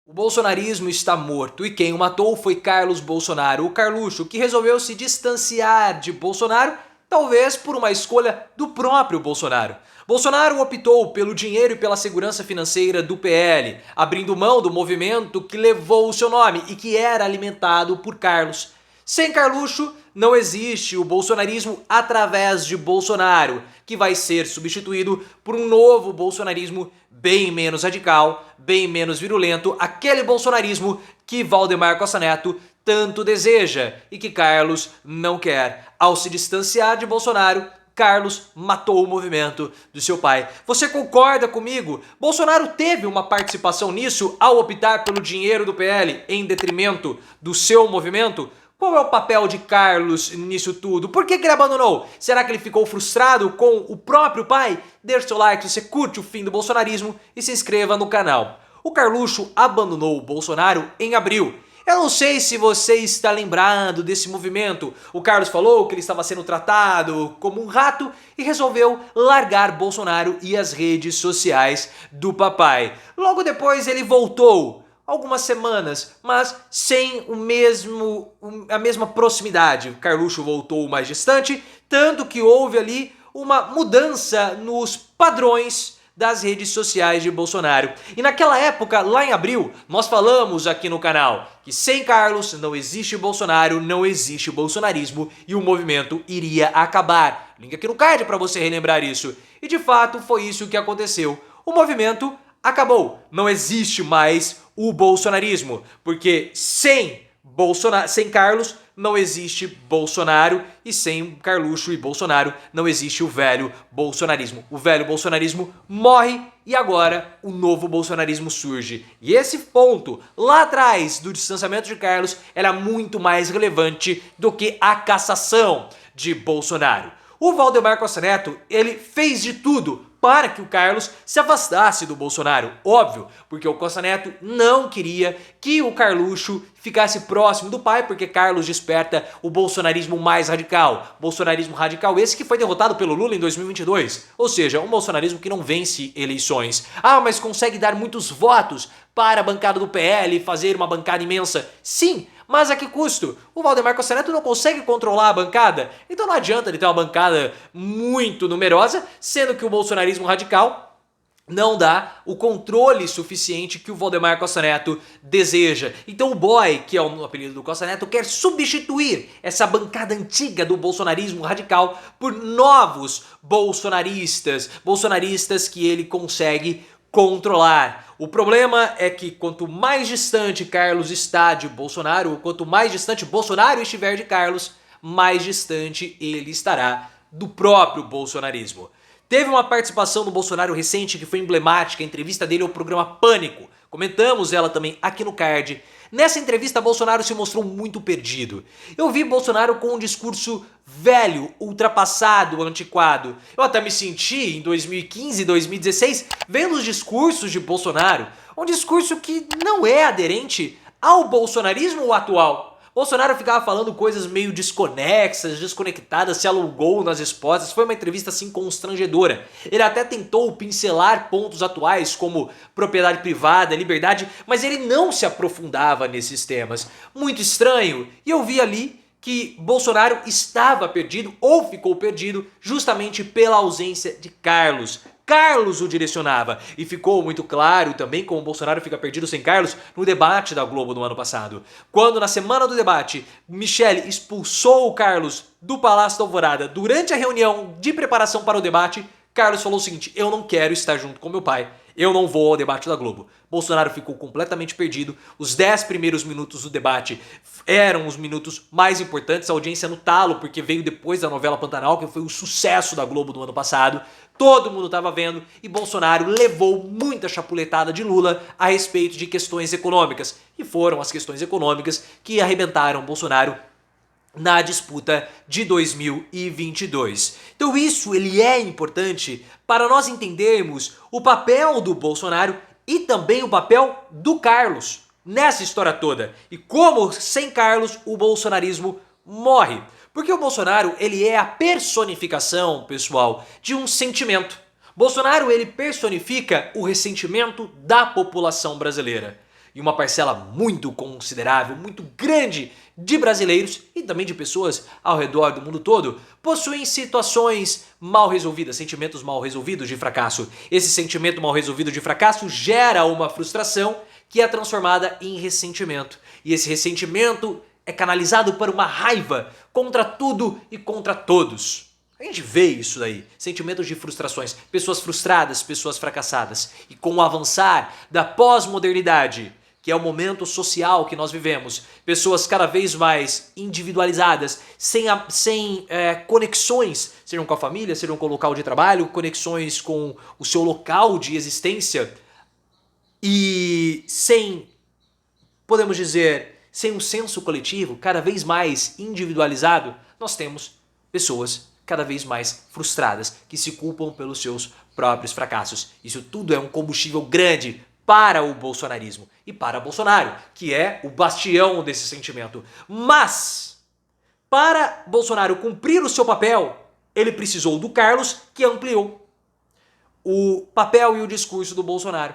O bolsonarismo está morto e quem o matou foi Carlos Bolsonaro, o Carluxo, que resolveu se distanciar de Bolsonaro, talvez por uma escolha do próprio Bolsonaro. Bolsonaro optou pelo dinheiro e pela segurança financeira do PL, abrindo mão do movimento que levou o seu nome e que era alimentado por Carlos. Sem Carluxo, não existe o bolsonarismo através de Bolsonaro, que vai ser substituído por um novo bolsonarismo bem menos radical, bem menos virulento, aquele bolsonarismo que Valdemar Costa Neto tanto deseja e que Carlos não quer. Ao se distanciar de Bolsonaro, Carlos matou o movimento do seu pai. Você concorda comigo? Bolsonaro teve uma participação nisso ao optar pelo dinheiro do PL em detrimento do seu movimento? Qual é o papel de Carlos nisso tudo? Por que ele abandonou? Será que ele ficou frustrado com o próprio pai? Deixe seu like se você curte o fim do bolsonarismo e se inscreva no canal. O Carluxo abandonou o Bolsonaro em abril. Eu não sei se você está lembrado desse movimento. O Carlos falou que ele estava sendo tratado como um rato e resolveu largar Bolsonaro e as redes sociais do papai. Logo depois ele voltou. Algumas semanas, mas sem a mesma proximidade. O Carluxo voltou mais distante, tanto que houve ali uma mudança nos padrões das redes sociais de Bolsonaro. E naquela época, lá em abril, nós falamos aqui no canal que sem Carlos não existe Bolsonaro, não existe bolsonarismo e o movimento iria acabar. Link aqui no card para você relembrar isso. E de fato foi isso que aconteceu. O movimento acabou. Não existe mais o bolsonarismo, porque sem Carlos não existe Bolsonaro e sem Carluxo e Bolsonaro não existe o velho bolsonarismo. O velho bolsonarismo morre e agora o novo bolsonarismo surge. E esse ponto lá atrás do distanciamento de Carlos era muito mais relevante do que a cassação de Bolsonaro. O Valdemar Costa Neto, ele fez de tudo para que o Carlos se afastasse do Bolsonaro, óbvio, porque o Costa Neto não queria que o Carluxo ficasse próximo do pai, porque Carlos desperta o bolsonarismo mais radical. Bolsonarismo radical esse que foi derrotado pelo Lula em 2022, ou seja, um bolsonarismo que não vence eleições. Ah, mas consegue dar muitos votos para a bancada do PL e fazer uma bancada imensa. Sim, mas a que custo? O Valdemar Costa Neto não consegue controlar a bancada, então não adianta ele ter uma bancada muito numerosa, sendo que o bolsonarismo radical não dá o controle suficiente que o Valdemar Costa Neto deseja. Então o boy, que é o apelido do Costa Neto, quer substituir essa bancada antiga do bolsonarismo radical por novos bolsonaristas, bolsonaristas que ele consegue controlar. O problema é que quanto mais distante Carlos está de Bolsonaro, ou quanto mais distante Bolsonaro estiver de Carlos, mais distante ele estará do próprio bolsonarismo. Teve uma participação do Bolsonaro recente que foi emblemática, a entrevista dele ao programa Pânico. Comentamos ela também aqui no card. Nessa entrevista, Bolsonaro se mostrou muito perdido. Eu vi Bolsonaro com um discurso velho, ultrapassado, antiquado. Eu até me senti, em 2015 e 2016, vendo os discursos de Bolsonaro, um discurso que não é aderente ao bolsonarismo atual. Bolsonaro ficava falando coisas meio desconexas, desconectadas, se alongou nas respostas, foi uma entrevista assim constrangedora. Ele até tentou pincelar pontos atuais como propriedade privada, liberdade, mas ele não se aprofundava nesses temas. Muito estranho, e eu vi ali que Bolsonaro estava perdido ou ficou perdido justamente pela ausência de Carlos. Carlos o direcionava e ficou muito claro também como o Bolsonaro fica perdido sem Carlos no debate da Globo no ano passado. Quando na semana do debate Michele expulsou o Carlos do Palácio da Alvorada durante a reunião de preparação para o debate, Carlos falou o seguinte: eu não quero estar junto com meu pai, eu não vou ao debate da Globo. Bolsonaro ficou completamente perdido, os 10 primeiros minutos do debate eram os minutos mais importantes, a audiência no talo, porque veio depois da novela Pantanal, que foi o sucesso da Globo do ano passado. Todo mundo estava vendo e Bolsonaro levou muita chapuletada de Lula a respeito de questões econômicas. E foram as questões econômicas que arrebentaram Bolsonaro na disputa de 2022. Então isso ele é importante para nós entendermos o papel do Bolsonaro e também o papel do Carlos nessa história toda. E como sem Carlos o bolsonarismo morre. Porque o Bolsonaro, ele é a personificação, pessoal, de um sentimento. Bolsonaro, ele personifica o ressentimento da população brasileira. e uma parcela muito considerável, muito grande de brasileiros e também de pessoas ao redor do mundo todo possuem situações mal resolvidas, sentimentos mal resolvidos de fracasso. Esse sentimento mal resolvido de fracasso gera uma frustração que é transformada em ressentimento. E esse ressentimento é canalizado para uma raiva contra tudo e contra todos. A gente vê isso daí, sentimentos de frustrações, pessoas frustradas, pessoas fracassadas. E com o avançar da pós-modernidade, que é o momento social que nós vivemos, pessoas cada vez mais individualizadas, sem conexões, sejam com a família, sejam com o local de trabalho, conexões com o seu local de existência e sem, podemos dizer, sem um senso coletivo cada vez mais individualizado, nós temos pessoas cada vez mais frustradas, que se culpam pelos seus próprios fracassos. Isso tudo é um combustível grande para o bolsonarismo e para Bolsonaro, que é o bastião desse sentimento. Mas, para Bolsonaro cumprir o seu papel, ele precisou do Carlos, que ampliou o papel e o discurso do Bolsonaro,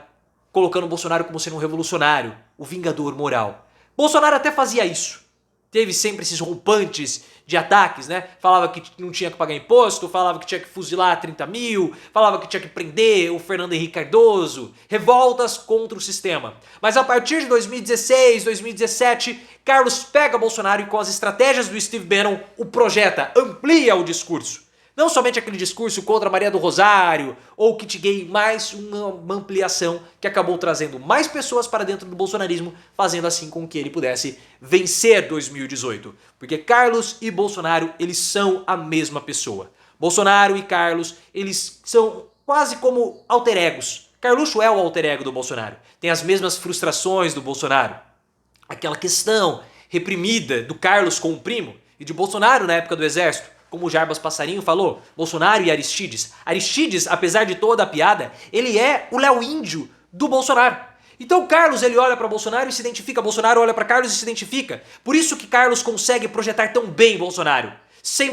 colocando o Bolsonaro como sendo um revolucionário, o vingador moral. Bolsonaro até fazia isso. Teve sempre esses rompantes de ataques, né? Falava que não tinha que pagar imposto, falava que tinha que fuzilar 30 mil, falava que tinha que prender o Fernando Henrique Cardoso. Revoltas contra o sistema. Mas a partir de 2016, 2017, Carlos pega Bolsonaro e com as estratégias do Steve Bannon o projeta, amplia o discurso. Não somente aquele discurso contra Maria do Rosário ou kit gay, mas uma ampliação que acabou trazendo mais pessoas para dentro do bolsonarismo, fazendo assim com que ele pudesse vencer 2018. Porque Carlos e Bolsonaro, eles são a mesma pessoa. Bolsonaro e Carlos, eles são quase como alter egos. Carluxo é o alter ego do Bolsonaro. Tem as mesmas frustrações do Bolsonaro. Aquela questão reprimida do Carlos com o primo e de Bolsonaro na época do exército. Como o Jarbas Passarinho falou, Bolsonaro e Aristides. Aristides, apesar de toda a piada, ele é o Léo Índio do Bolsonaro. Então Carlos, ele olha para Bolsonaro e se identifica, Bolsonaro olha para Carlos e se identifica. Por isso que Carlos consegue projetar tão bem Bolsonaro. Sem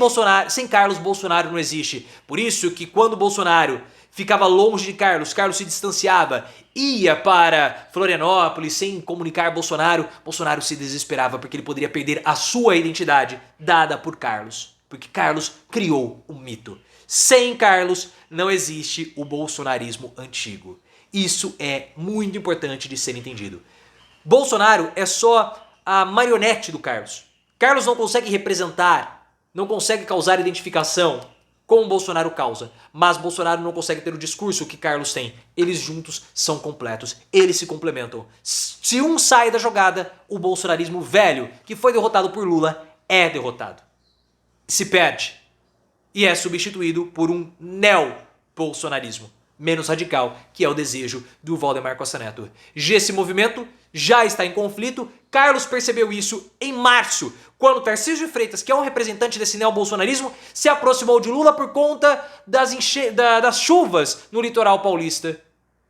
Carlos, Bolsonaro não existe. Por isso que quando Bolsonaro ficava longe de Carlos, Carlos se distanciava, ia para Florianópolis sem comunicar Bolsonaro, Bolsonaro se desesperava porque ele poderia perder a sua identidade dada por Carlos. Porque Carlos criou um mito. Sem Carlos não existe o bolsonarismo antigo. Isso é muito importante de ser entendido. Bolsonaro é só a marionete do Carlos. Carlos não consegue representar, não consegue causar identificação como Bolsonaro causa. Mas Bolsonaro não consegue ter o discurso que Carlos tem. Eles juntos são completos. Eles se complementam. Se um sai da jogada, o bolsonarismo velho, que foi derrotado por Lula, é derrotado. Se perde e é substituído por um neo-bolsonarismo menos radical, que é o desejo do Valdemar Costa Neto. Esse movimento já está em conflito. Carlos percebeu isso em março, quando Tarcísio de Freitas, que é um representante desse neo-bolsonarismo, se aproximou de Lula por conta das chuvas no litoral paulista.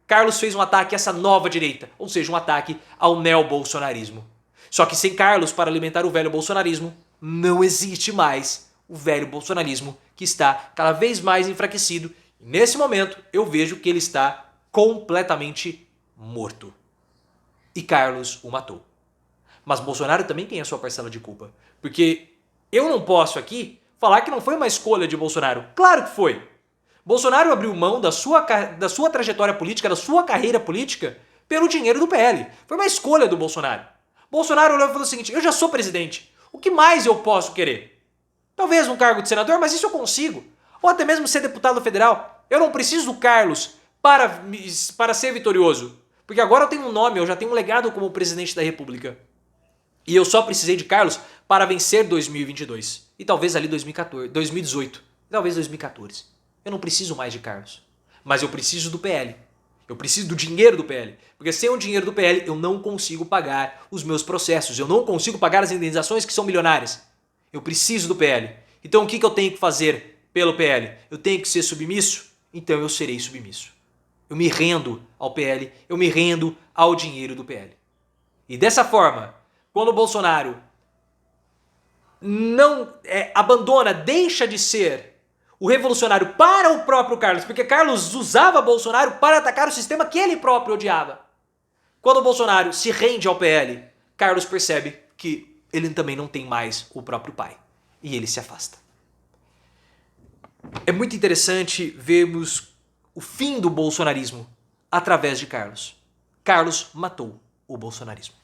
Carlos fez um ataque a essa nova direita, ou seja, um ataque ao neo-bolsonarismo. Só que sem Carlos para alimentar o velho bolsonarismo, não existe mais o velho bolsonarismo, que está cada vez mais enfraquecido. E nesse momento eu vejo que ele está completamente morto. E Carlos o matou. Mas Bolsonaro também tem a sua parcela de culpa. Porque eu não posso aqui falar que não foi uma escolha de Bolsonaro. Claro que foi. Bolsonaro abriu mão da sua trajetória política, da sua carreira política, pelo dinheiro do PL. Foi uma escolha do Bolsonaro. Bolsonaro olhou e falou o seguinte: eu já sou presidente. O que mais eu posso querer? Talvez um cargo de senador, mas isso eu consigo. Ou até mesmo ser deputado federal. Eu não preciso do Carlos para ser vitorioso. Porque agora eu tenho um nome, eu já tenho um legado como presidente da República. E eu só precisei de Carlos para vencer 2022. E talvez ali 2018. E talvez 2014. Eu não preciso mais de Carlos. Mas eu preciso do PL. Eu preciso do dinheiro do PL. Porque sem o dinheiro do PL eu não consigo pagar os meus processos. Eu não consigo pagar as indenizações que são milionárias. Eu preciso do PL. Então o que eu tenho que fazer pelo PL? Eu tenho que ser submisso? Então eu serei submisso. Eu me rendo ao PL, eu me rendo ao dinheiro do PL. E dessa forma, quando o Bolsonaro não abandona, deixa de ser o revolucionário para o próprio Carlos, porque Carlos usava Bolsonaro para atacar o sistema que ele próprio odiava. Quando o Bolsonaro se rende ao PL, Carlos percebe que ele também não tem mais o próprio pai. E ele se afasta. É muito interessante vermos o fim do bolsonarismo através de Carlos. Carlos matou o bolsonarismo.